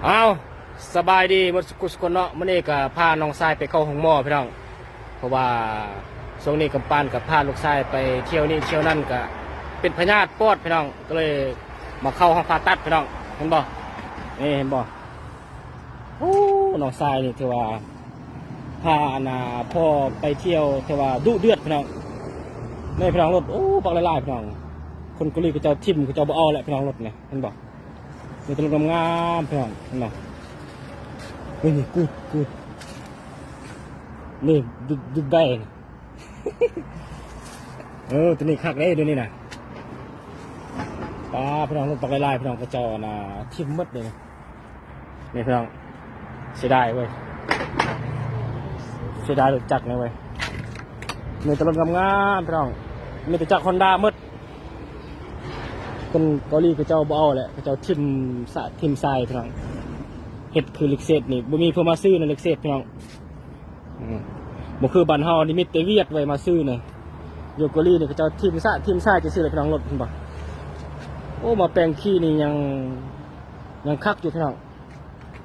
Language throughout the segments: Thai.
เอาสบายดีหมดสุขเนาะมื้อนี้ก็พาน้องชายไปเข้าห้องหมอพี่น้องเพราะว่าช่วงนี้กำปั้นกับพาลูกชายไปเที่ยวนี่เที่ยวนั่นก็เป็นพยาธิปอดพี่น้องก็เลยมาเข้าห้องผ่าตัดพี่น้องเห็นบ่นี่เห็นบ่โอ้น้องชายนี่ถือว่าพาพ่อไปเที่ยวถือว่าดุเดือดพี่น้องนี่พี่น้องรถโอ้บักหลายๆพี่น้องคนกุลีก็เจ้าทิ่มก็เจ้าบ่เอาแหละพี่น้องรถเนี่ยเห็นบ่มีตลกงามๆพี่น้องเห็นบ่เฮ้ยนี่กูนี่ดูใบตัวนี้คักเลยตัวนี้นะป้าพี่น้องรถบักหลายๆพี่น้องก็เจ้าทิ่มหมดเลยนี่พี่น้องเสียดายเว้ยเสียดายรถจักรเลยเว้ยมีตลกงามๆพี่น้องมีแต่จักรฮอนด้าหมดคนเกาหลีก็เจ้าบ่เอาแหละก็เจ้าทิมทรายพี่น้องเห็ดคือเล็กเศษนี่บ่มีเพื่อมาซื้อในเล็กเศษพี่น้องบ่คือบ้านเฮานี่มีแต่เวียดไว้มาซื้อนี่อยู่เกาหลีนี่ก็เจ้าทิมทรายจะซื้อเลยพี่น้องรถเห็นบ่โอ้มาแปลงขี้นี่ยังคักอยู่พี่น้อง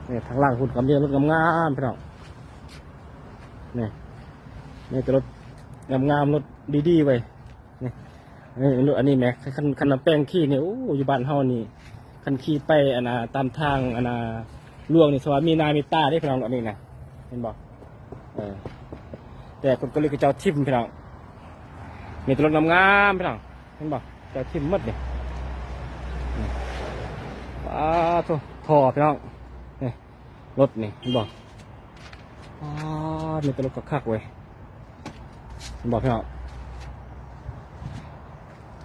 นี่ทางล่างหุ่นกำเนียงรถงามๆพี่น้องนี่แต่รถงามๆรถดีๆไว้นี่อันนี้แม็กคันแป้งขี้เนี่ยโอ้อยู่บ้านเฮานี่คันขี้ไปตามทางล่วงนี่สว่ามีนามีตาได้พี่น้องอันนี้นะเห็นบอกแต่คนก็เลยก็เจ้าทิมพี่น้องมีตัวรถงามๆพี่น้องเห็นบอกเจ้าทิมมัดเนี่ยท่อพี่น้องนี่รถนี่เห็นบอกมีตัวรถก็คักเว้ยเห็นบอกพี่น้อง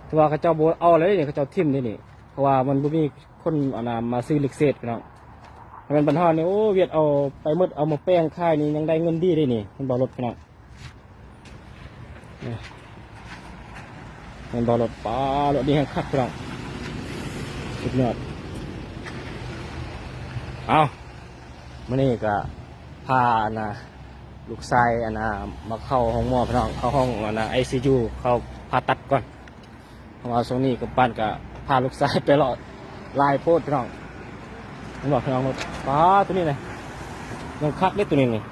แต่ว่าเขาเจ้าโบเอาอะไรเนี่ยเขาเจ้าทิมนี่เพราะว่ามันบ่มีคนมาซื้อเล็กเศษพี่น้องมันบรรทัดนี่โอ้เวียดเอาไปหมดเอามาแป้งค่ายนี่ยังได้เงินดีได้นี่มันบ่รถพี่น้องมันบ่รถป้ารถดีแห่งคักพี่น้องสุดยอดเอามื่อนี้ก็พาลูกชายมาเข้าห้องหมอพี่น้องเข้าห้องICU เข้าผ่าตัดก่อนเพราะว่าช่วงนี้กับปั้นก็พาลูกชายไปรอลายโพดพี่น้องมันบอกพี่น้องรถป้าตัวนี้เลยยังคักเล็กตัวนี้นี่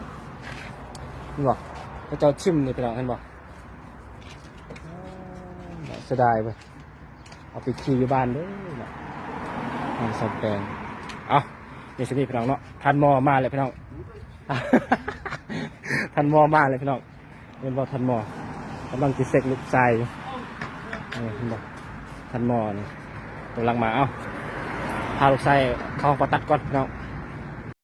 มันบอกเขาเจ้าชิมนี่พี่น้องเห็นบอกเสียดายไปเอาไปขี่อยู่บ้านเด้อสอบแปลงเอานี่สิพี่น้องเนาะทันมอมาเลยพี่น้องทันมอมาเลยพี่น้องเห็นบอกทันมอกำลังจะเสกลูกชายอยู่เห็นบอกทันมอนี่กำลังมาเอาพาลูกชายเข้าผ่าตัดก่อนพี่น้อง